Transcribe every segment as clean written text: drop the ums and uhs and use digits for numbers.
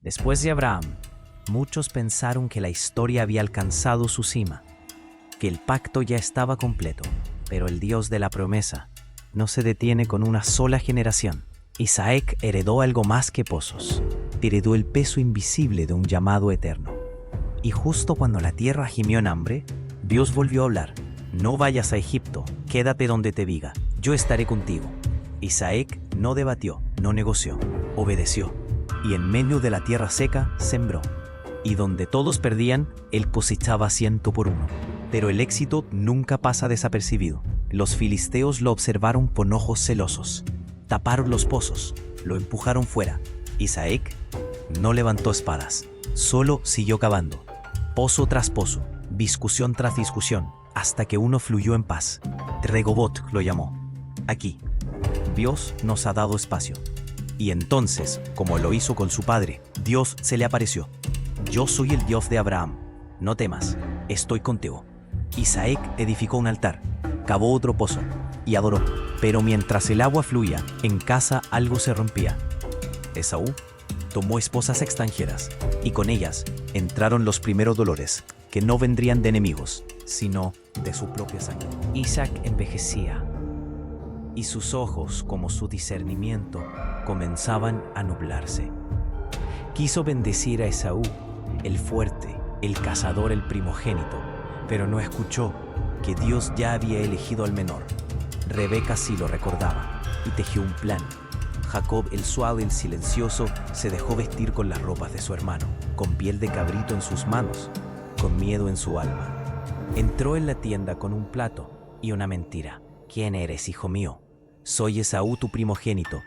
Después de Abraham, muchos pensaron que la historia había alcanzado su cima, que el pacto ya estaba completo, pero el Dios de la promesa no se detiene con una sola generación. Isaac heredó algo más que pozos, heredó el peso invisible de un llamado eterno. Y justo cuando la tierra gimió en hambre, Dios volvió a hablar: no vayas a Egipto, quédate donde te diga, yo estaré contigo. Isaac no debatió, no negoció, obedeció, y en medio de la tierra seca sembró. Y donde todos perdían, él cosechaba 100 por 1. Pero el éxito nunca pasa desapercibido. Los filisteos lo observaron con ojos celosos. Taparon los pozos, lo empujaron fuera. Isaac no levantó espadas, solo siguió cavando. Pozo tras pozo, discusión tras discusión, hasta que uno fluyó en paz. Rehoboth lo llamó. Aquí, Dios nos ha dado espacio. Y entonces, como lo hizo con su padre, Dios se le apareció. Yo soy el Dios de Abraham, no temas, estoy contigo. Isaac edificó un altar, cavó otro pozo y adoró. Pero mientras el agua fluía, en casa algo se rompía. Esaú tomó esposas extranjeras y con ellas entraron los primeros dolores, que no vendrían de enemigos, sino de su propia sangre. Isaac envejecía y sus ojos, como su discernimiento, comenzaban a nublarse. Quiso bendecir a Esaú, el fuerte, el cazador, el primogénito, pero no escuchó que Dios ya había elegido al menor. Rebeca sí lo recordaba y tejió un plan. Jacob, el suave, el silencioso, se dejó vestir con las ropas de su hermano, con piel de cabrito en sus manos, con miedo en su alma. Entró en la tienda con un plato y una mentira. ¿Quién eres, hijo mío? Soy Esaú, tu primogénito.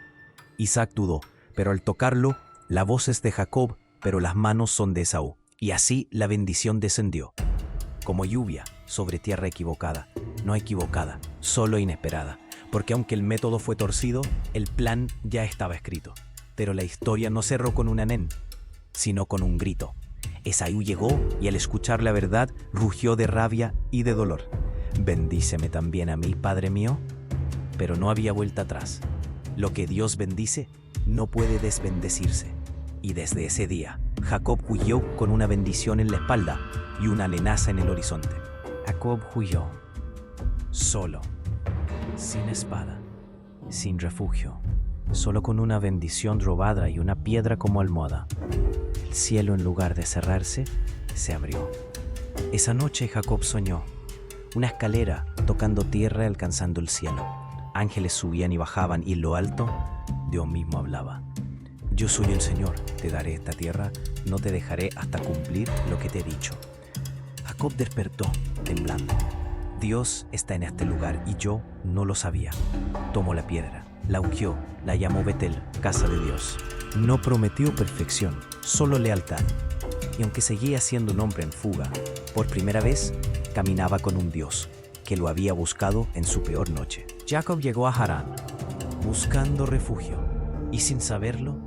Isaac dudó, pero al tocarlo, la voz es de Jacob, pero las manos son de Esaú. Y así la bendición descendió, como lluvia sobre tierra equivocada. No equivocada, solo inesperada. Porque aunque el método fue torcido, el plan ya estaba escrito. Pero la historia no cerró con un amén, sino con un grito. Esaú llegó y al escuchar la verdad, rugió de rabia y de dolor. «Bendíceme también a mí, Padre mío». Pero no había vuelta atrás. Lo que Dios bendice no puede desbendecirse. Y desde ese día, Jacob huyó con una bendición en la espalda y una amenaza en el horizonte. Jacob huyó, solo, sin espada, sin refugio, solo con una bendición robada y una piedra como almohada. El cielo, en lugar de cerrarse, se abrió. Esa noche Jacob soñó una escalera tocando tierra y alcanzando el cielo. Ángeles subían y bajaban y en lo alto Dios mismo hablaba. Yo soy el Señor, te daré esta tierra, no te dejaré hasta cumplir lo que te he dicho. Jacob despertó, temblando. Dios está en este lugar y yo no lo sabía. Tomó la piedra, la ungió, la llamó Betel, casa de Dios. No prometió perfección, solo lealtad. Y aunque seguía siendo un hombre en fuga, por primera vez caminaba con un Dios que lo había buscado en su peor noche. Jacob llegó a Harán, buscando refugio, y sin saberlo,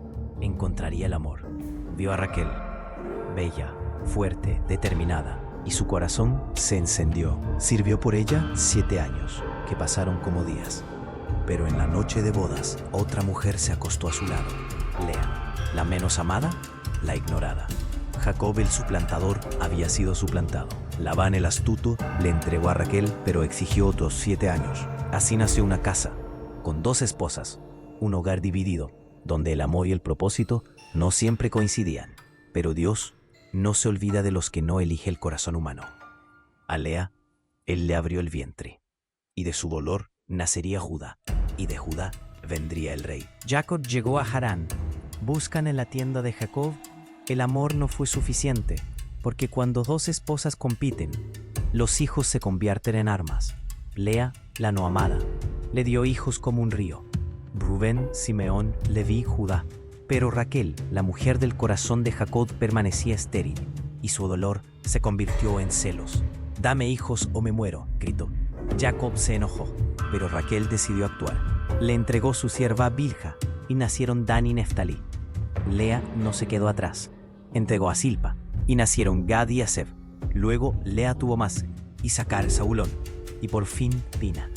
encontraría el amor. Vio a Raquel, bella, fuerte, determinada, y su corazón se encendió. Sirvió por ella 7 años, que pasaron como días. Pero en la noche de bodas, otra mujer se acostó a su lado, Lea, la menos amada, la ignorada. Jacob, el suplantador, había sido suplantado. Labán, el astuto, le entregó a Raquel, pero exigió otros 7 años. Así nació una casa, con 2 esposas, un hogar dividido, donde el amor y el propósito no siempre coincidían. Pero Dios no se olvida de los que no elige el corazón humano. A Lea, él le abrió el vientre, y de su dolor nacería Judá, y de Judá vendría el rey. Jacob llegó a Harán. Buscan en la tienda de Jacob. El amor no fue suficiente, porque cuando 2 esposas compiten, los hijos se convierten en armas. Lea, la no amada, le dio hijos como un río: Rubén, Simeón, Leví, Judá. Pero Raquel, la mujer del corazón de Jacob, permanecía estéril, y su dolor se convirtió en celos. «Dame hijos o me muero», gritó. Jacob se enojó, pero Raquel decidió actuar. Le entregó su sierva Bilha, y nacieron Dan y Neftalí. Lea no se quedó atrás. Entregó a Silpa, y nacieron Gad y Asef. Luego Lea tuvo más, Issacar, Zabulón, y por fin Dina.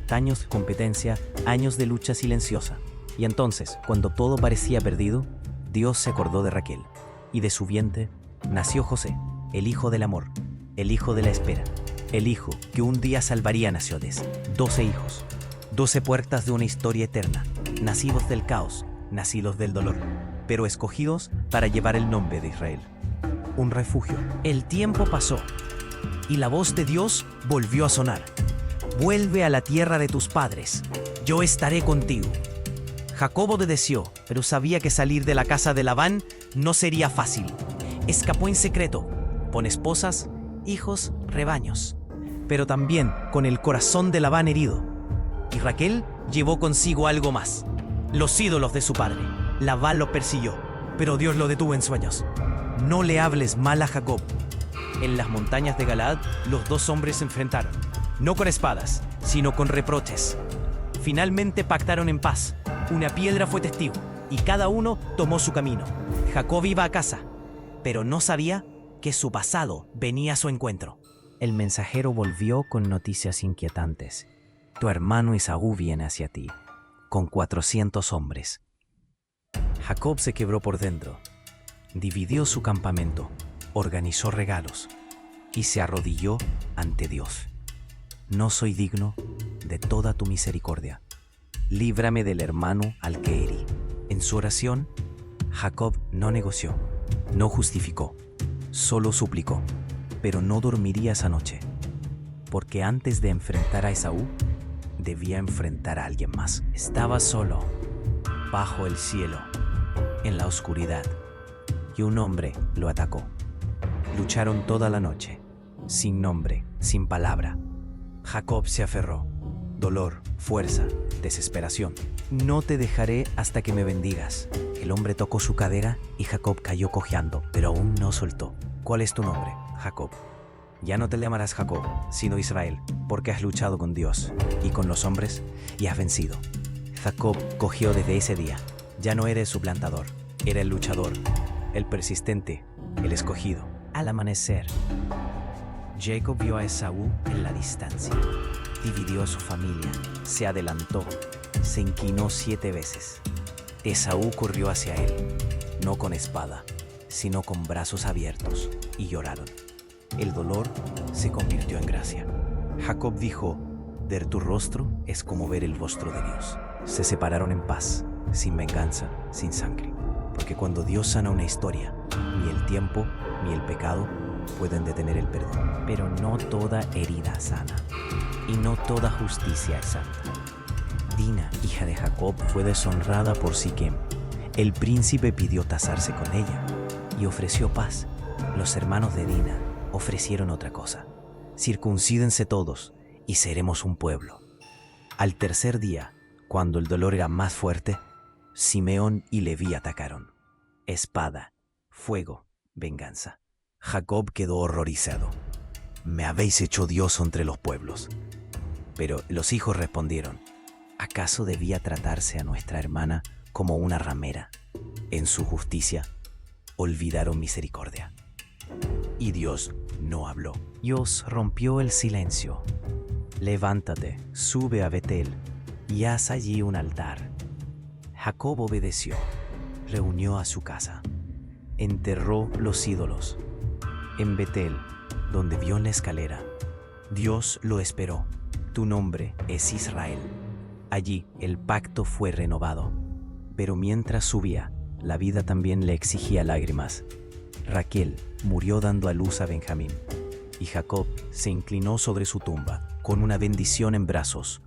Años de competencia, años de lucha silenciosa. Y entonces, cuando todo parecía perdido, Dios se acordó de Raquel. y de su vientre nació José, el hijo del amor, el hijo de la espera, el hijo que un día salvaría naciones. 12 hijos, 12 puertas de una historia eterna, nacidos del caos, nacidos del dolor, pero escogidos para llevar el nombre de Israel. Un refugio. El tiempo pasó y la voz de Dios volvió a sonar. Vuelve a la tierra de tus padres, yo estaré contigo. Jacob obedeció, pero sabía que salir de la casa de Labán no sería fácil. Escapó en secreto, con esposas, hijos, rebaños, pero también con el corazón de Labán herido. Y Raquel llevó consigo algo más, los ídolos de su padre. Labán lo persiguió, pero Dios lo detuvo en sueños. No le hables mal a Jacob. En las montañas de Galaad, los dos hombres se enfrentaron, no con espadas, sino con reproches. Finalmente pactaron en paz. Una piedra fue testigo, y cada uno tomó su camino. Jacob iba a casa, pero no sabía que su pasado venía a su encuentro. El mensajero volvió con noticias inquietantes. Tu hermano Esaú viene hacia ti, con 400 hombres. Jacob se quebró por dentro. Dividió su campamento, organizó regalos y se arrodilló ante Dios. No soy digno de toda tu misericordia. Líbrame del hermano al que herí. En su oración, Jacob no negoció, no justificó, solo suplicó, pero no dormiría esa noche, porque antes de enfrentar a Esaú, debía enfrentar a alguien más. Estaba solo, bajo el cielo, en la oscuridad, y un hombre lo atacó. Lucharon toda la noche, sin nombre, sin palabra. Jacob se aferró. Dolor, fuerza, desesperación. No te dejaré hasta que me bendigas. El hombre tocó su cadera y Jacob cayó cojeando, pero aún no soltó. ¿Cuál es tu nombre? Jacob. Ya no te llamarás Jacob, sino Israel, porque has luchado con Dios y con los hombres y has vencido. Jacob cojeó desde ese día. Ya no era el suplantador, era el luchador, el persistente, el escogido. Al amanecer, Jacob vio a Esaú en la distancia. Dividió a su familia, se adelantó, se inclinó 7 veces. Esaú corrió hacia él, no con espada, sino con brazos abiertos, y lloraron. El dolor se convirtió en gracia. Jacob dijo, ver tu rostro es como ver el rostro de Dios. Se separaron en paz, sin venganza, sin sangre. Porque cuando Dios sana una historia, ni el tiempo ni el pecado pueden detener el perdón. Pero no toda herida sana, y no toda justicia es santa. Dina, hija de Jacob, fue deshonrada por Siquem. El príncipe pidió casarse con ella y ofreció paz. Los hermanos de Dina ofrecieron otra cosa. Circuncídense todos y seremos un pueblo. Al tercer día, cuando el dolor era más fuerte, Simeón y Leví atacaron. Espada, fuego, venganza. Jacob quedó horrorizado. Me habéis hecho Dios entre los pueblos. Pero los hijos respondieron, ¿acaso debía tratarse a nuestra hermana como una ramera? En su justicia, olvidaron misericordia. Y Dios no habló. Dios rompió el silencio. Levántate, sube a Betel y haz allí un altar. Jacob obedeció, reunió a su casa, enterró los ídolos. En Betel, donde vio en la escalera, Dios lo esperó. Tu nombre es Israel. Allí el pacto fue renovado. Pero mientras subía, la vida también le exigía lágrimas. Raquel murió dando a luz a Benjamín, y Jacob se inclinó sobre su tumba, con una bendición en brazos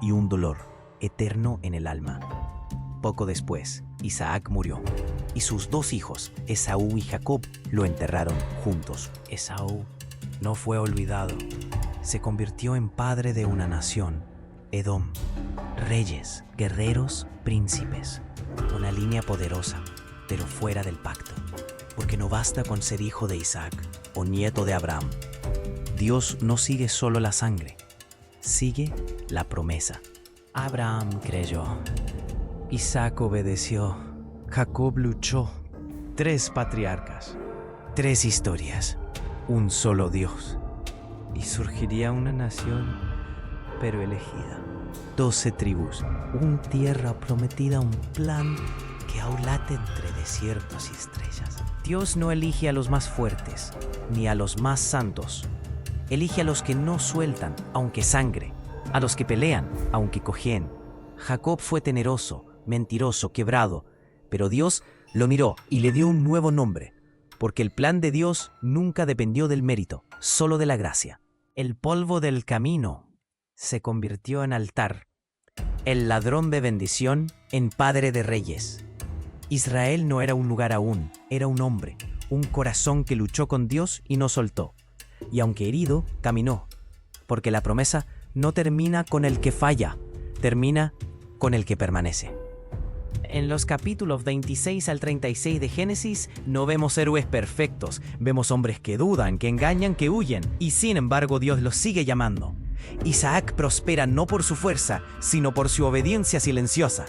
y un dolor eterno en el alma. Poco después, Isaac murió, y sus 2 hijos, Esaú y Jacob, lo enterraron juntos. Esaú no fue olvidado. Se convirtió en padre de una nación, Edom. Reyes, guerreros, príncipes. Una línea poderosa, pero fuera del pacto. Porque no basta con ser hijo de Isaac o nieto de Abraham. Dios no sigue solo la sangre, sigue la promesa. Abraham creyó. Isaac obedeció. Jacob luchó. 3 patriarcas, 3 historias, un solo Dios. Y surgiría una nación, pero elegida. 12 tribus, una tierra prometida, un plan que aún late entre desiertos y estrellas. Dios no elige a los más fuertes, ni a los más santos. Elige a los que no sueltan, aunque sangre, a los que pelean, aunque cojeen. Jacob fue temeroso, mentiroso, quebrado, pero Dios lo miró y le dio un nuevo nombre, porque el plan de Dios nunca dependió del mérito, solo de la gracia. El polvo del camino se convirtió en altar, el ladrón de bendición en padre de reyes. Israel no era un lugar aún, era un hombre, un corazón que luchó con Dios y no soltó. Y aunque herido, caminó, porque la promesa no termina con el que falla, termina con el que permanece. En los capítulos 26 al 36 de Génesis no vemos héroes perfectos, vemos hombres que dudan, que engañan, que huyen, y sin embargo Dios los sigue llamando. Isaac prospera no por su fuerza, sino por su obediencia silenciosa.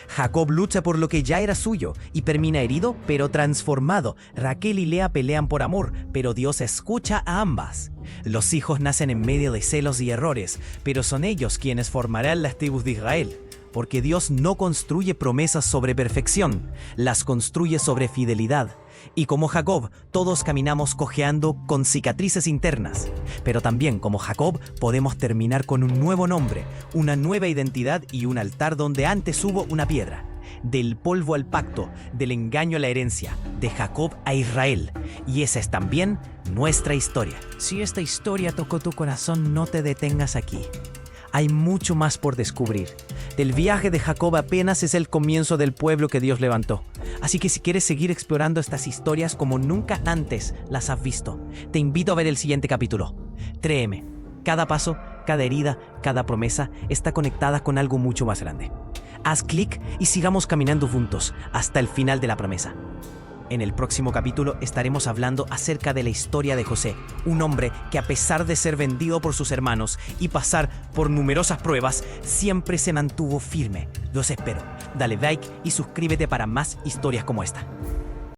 Jacob lucha por lo que ya era suyo y termina herido, pero transformado. Raquel y Lea pelean por amor, pero Dios escucha a ambas. Los hijos nacen en medio de celos y errores, pero son ellos quienes formarán las tribus de Israel. Porque Dios no construye promesas sobre perfección, las construye sobre fidelidad. Y como Jacob, todos caminamos cojeando con cicatrices internas. Pero también, como Jacob, podemos terminar con un nuevo nombre, una nueva identidad y un altar donde antes hubo una piedra. Del polvo al pacto, del engaño a la herencia, de Jacob a Israel. Y esa es también nuestra historia. Si esta historia tocó tu corazón, no te detengas aquí. Hay mucho más por descubrir. Del viaje de Jacob apenas es el comienzo del pueblo que Dios levantó. Así que si quieres seguir explorando estas historias como nunca antes las has visto, te invito a ver el siguiente capítulo. Créeme, cada paso, cada herida, cada promesa está conectada con algo mucho más grande. Haz clic y sigamos caminando juntos hasta el final de la promesa. En el próximo capítulo estaremos hablando acerca de la historia de José, un hombre que a pesar de ser vendido por sus hermanos y pasar por numerosas pruebas, siempre se mantuvo firme. Los espero. Dale like y suscríbete para más historias como esta.